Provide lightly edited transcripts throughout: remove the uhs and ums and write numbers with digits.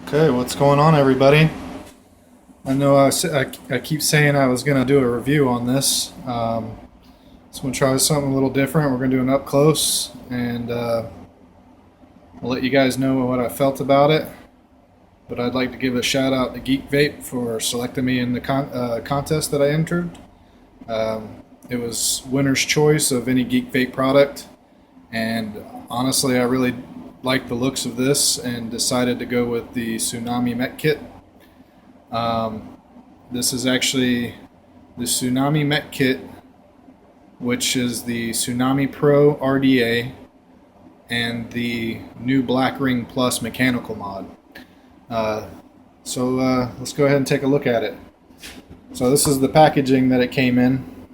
Okay, what's going on, everybody? I know I keep saying I was going to do a review on this. So I'm going to try something a little different. We're going to do an up close, and I'll let you guys know what I felt about it. But I'd like to give a shout out to Geekvape for selecting me in the contest that I entered. It was winner's choice of any Geekvape product, and honestly, I really liked the looks of this and decided to go with the Tsunami mech kit. This is actually the Tsunami mech kit, which is the Tsunami Pro RDA and the new Black Ring Plus mechanical mod. Let's go ahead and take a look at it. So this is the packaging that it came in,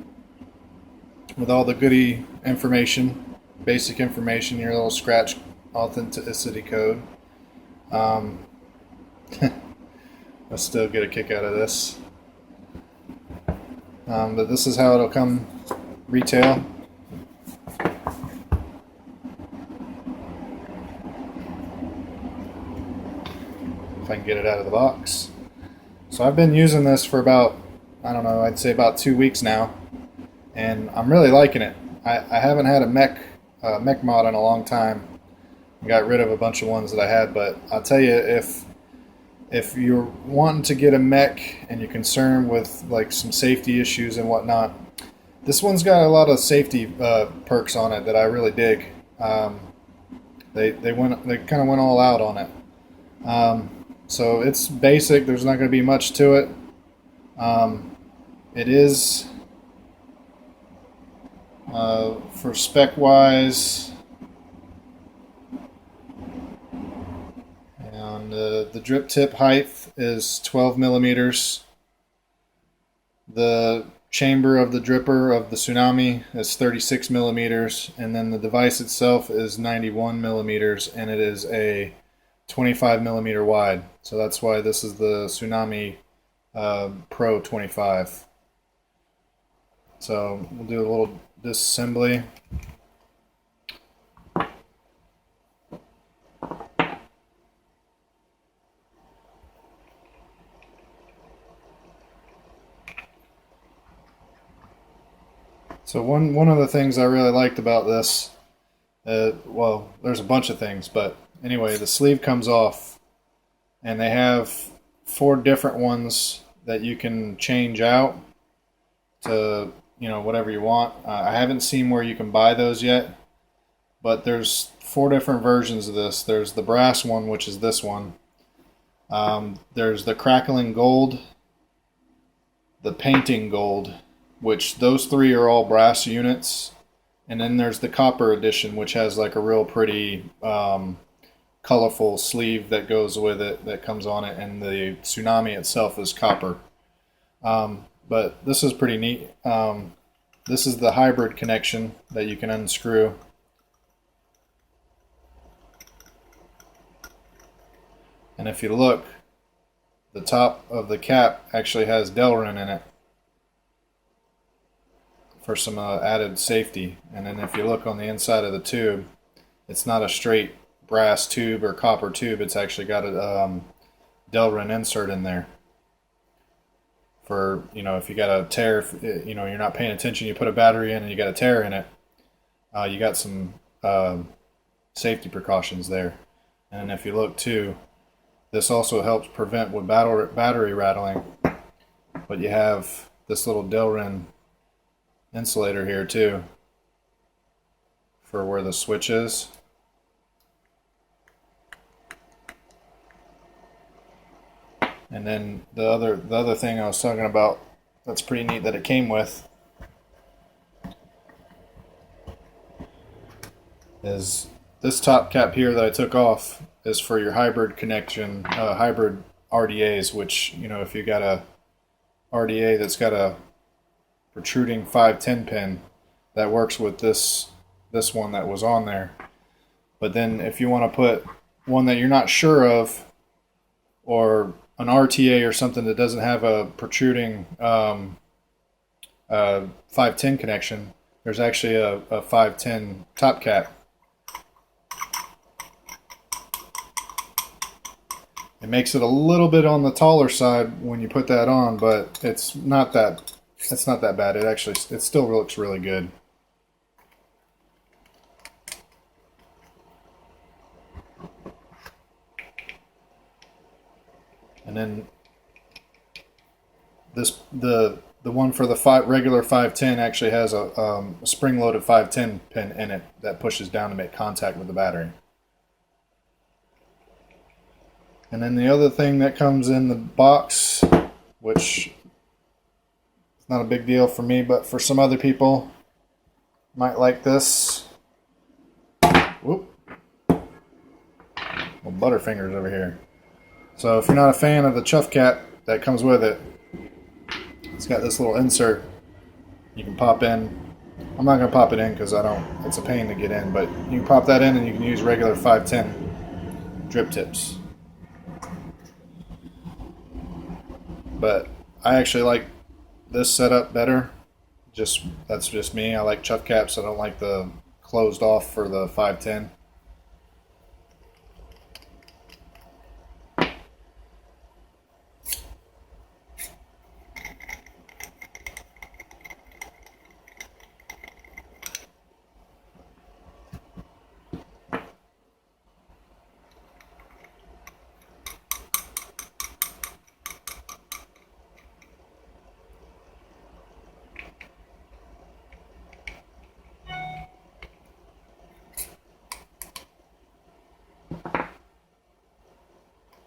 with all the goodie information, basic information, your little scratch authenticity code. I still get a kick out of this. But this is how it'll come retail. If I can get it out of the box. So I've been using this for about, I don't know, I'd say about 2 weeks now, and I'm really liking it. I haven't had a mech mod in a long time. I got rid of a bunch of ones that I had, but I'll tell you, if you're wanting to get a mech and you're concerned with like some safety issues and whatnot, this one's got a lot of safety perks on it that I really dig. They kind of went all out on it. So it's basic. There's not going to be much to it. It is for spec wise. And the drip tip height is 12 millimeters. The chamber of the dripper of the Tsunami is 36 millimeters, and then the device itself is 91 millimeters, and it is a 25 millimeter wide. So that's why this is the Tsunami Pro 25. So we'll do a little disassembly. So one of the things I really liked about this, well, there's a bunch of things, but anyway, the sleeve comes off, and they have 4 different ones that you can change out to, you know, whatever you want. I haven't seen where you can buy those yet, but there's 4 different versions of this. There's the brass one, which is this one. There's the crackling gold, the painting gold, which those 3 are all brass units, and then there's the copper edition, which has like a real pretty colorful sleeve that goes with it, that comes on it, and the Tsunami itself is copper. But this is pretty neat. This is the hybrid connection that you can unscrew. And if you look, the top of the cap actually has Delrin in it for some added safety. And then if you look on the inside of the tube, it's not a straight brass tube or copper tube. It's actually got a Delrin insert in there for, you know, if you got a tear, if, you know, you're not paying attention, you put a battery in and you got a tear in it, you got some safety precautions there. And if you look too, this also helps prevent with battery rattling, but you have this little Delrin insulator here too for where the switch is. And then the other thing I was talking about that's pretty neat that it came with is this top cap here that I took off is for your hybrid connection, hybrid RDAs, which, you know, if you got a RDA that's got a protruding 510 pin, that works with this one that was on there. But then if you want to put one that you're not sure of, or an RTA or something that doesn't have a protruding 510 connection, there's actually a 510 top cap. It makes it a little bit on the taller side when you put that on, but it's not that bad. It still looks really good. And then the one for the regular 510 actually has a spring-loaded 510 pin in it that pushes down to make contact with the battery. And then the other thing that comes in the box, which is not a big deal for me, but for some other people might like this. Whoop. Well, Butterfingers over here. So if you're not a fan of the chuff cap that comes with it, it's got this little insert you can pop in. I'm not going to pop it in because it's a pain to get in, but you can pop that in and you can use regular 510 drip tips. But I actually like this setup better. That's just me. I like chuff caps. I don't like the closed off for the 510.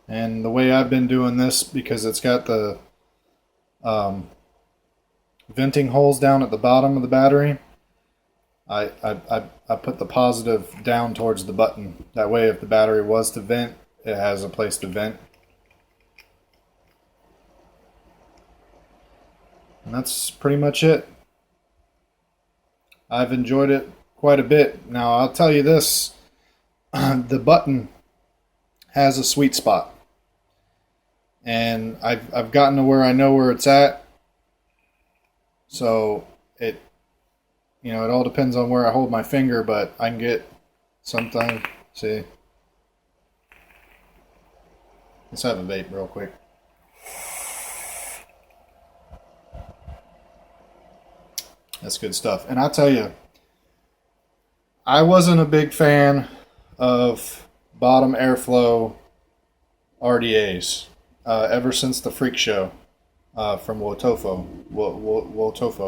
And the way I've been doing this, because it's got the venting holes down at the bottom of the battery, I put the positive down towards the button. That way if the battery was to vent, it has a place to vent. And that's pretty much it. I've enjoyed it quite a bit. Now I'll tell you this, the button has a sweet spot. And I've gotten to where I know where it's at. So it all depends on where I hold my finger, but I can get something. See, let's have a vape real quick. That's good stuff. And I'll tell you, I wasn't a big fan of bottom airflow RDAs. Ever since the Freak Show from Wotofo,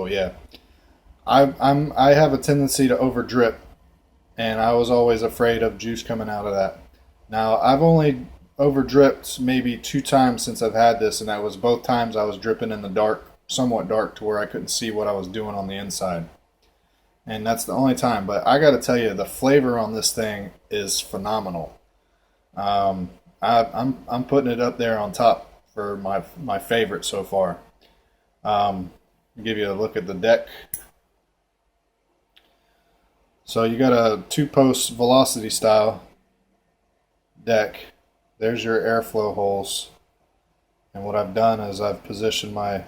yeah. I have a tendency to over drip, and I was always afraid of juice coming out of that. Now I've only over dripped maybe 2 times since I've had this, and that was both times I was dripping in the dark, somewhat dark, to where I couldn't see what I was doing on the inside. And that's the only time. But I got to tell you, the flavor on this thing is phenomenal. I'm putting it up there on top for my favorite so far. I'll give you a look at the deck. So you got a 2-post velocity style deck. There's your airflow holes. And what I've done is I've positioned my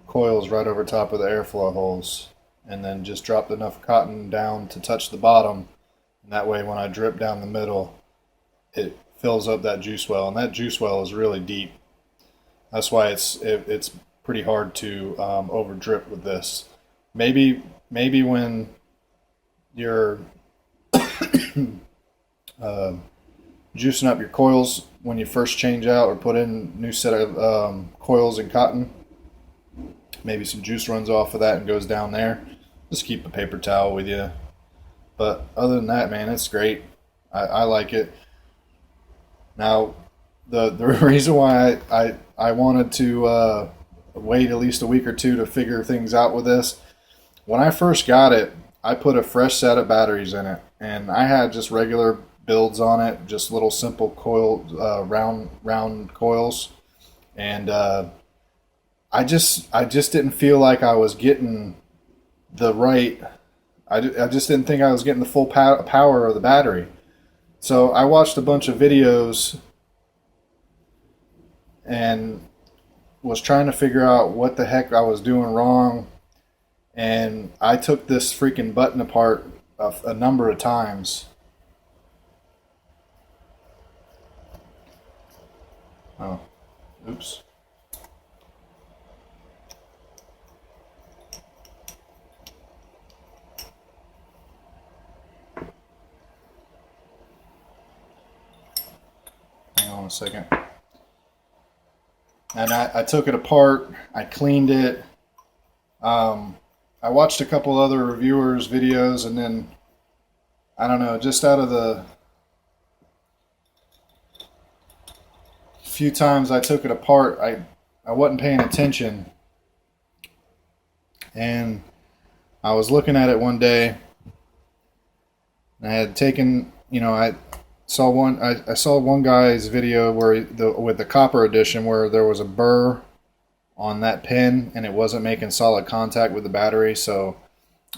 coils right over top of the airflow holes, and then just dropped enough cotton down to touch the bottom. And that way when I drip down the middle, it fills up that juice well, and that juice well is really deep. That's why it's pretty hard to over drip with this. Maybe when you're juicing up your coils when you first change out or put in a new set of coils and cotton, maybe some juice runs off of that and goes down there. Just keep a paper towel with you. But other than that, man, it's great. I like it. Now, the reason why I wanted to wait at least a week or two to figure things out with this, when I first got it, I put a fresh set of batteries in it, and I had just regular builds on it, just little simple coil, round coils, and I just didn't feel like I was getting the right. I just didn't think I was getting the full power of the battery. So I watched a bunch of videos and was trying to figure out what the heck I was doing wrong. And I took this freaking button apart a number of times. Oh, oops. Hang on a second. And I took it apart. I cleaned it. I watched a couple other reviewers' videos, and then I don't know, just out of the few times I took it apart, I wasn't paying attention, and I was looking at it one day. And I had taken, I saw one guy's video where with the copper edition where there was a burr on that pin and it wasn't making solid contact with the battery, so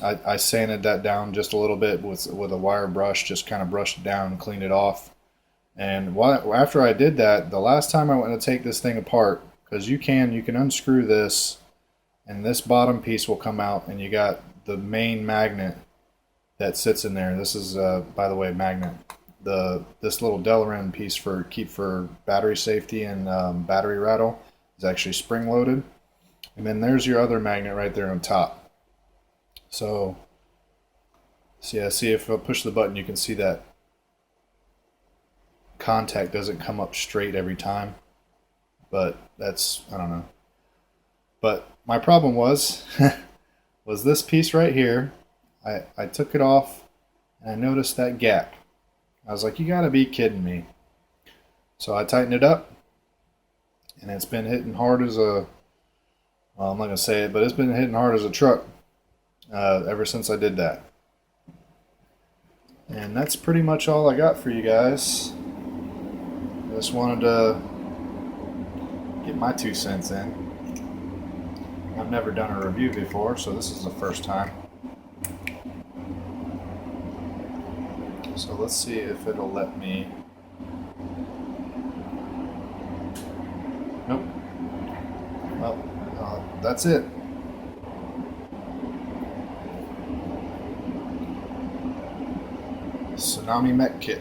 I sanded that down just a little bit with a wire brush, just kind of brushed it down and cleaned it off. And after I did that, the last time I went to take this thing apart, because you can unscrew this and this bottom piece will come out, and you got the main magnet that sits in there. This is by the way, magnet. This little Delrin piece for battery safety and battery rattle is actually spring loaded, and then there's your other magnet right there on top. So yeah, see, if I push the button, you can see that contact doesn't come up straight every time, but that's, I don't know. But my problem was was this piece right here. I took it off and I noticed that gap. I was like, you gotta be kidding me. So I tightened it up, and it's been hitting hard as a, well, I'm not gonna say it, but it's been hitting hard as a truck ever since I did that. And that's pretty much all I got for you guys. I just wanted to get my 2 cents in. I've never done a review before, so this is the first time. So let's see if it'll let me. Nope. Well, that's it. Tsunami mech kit.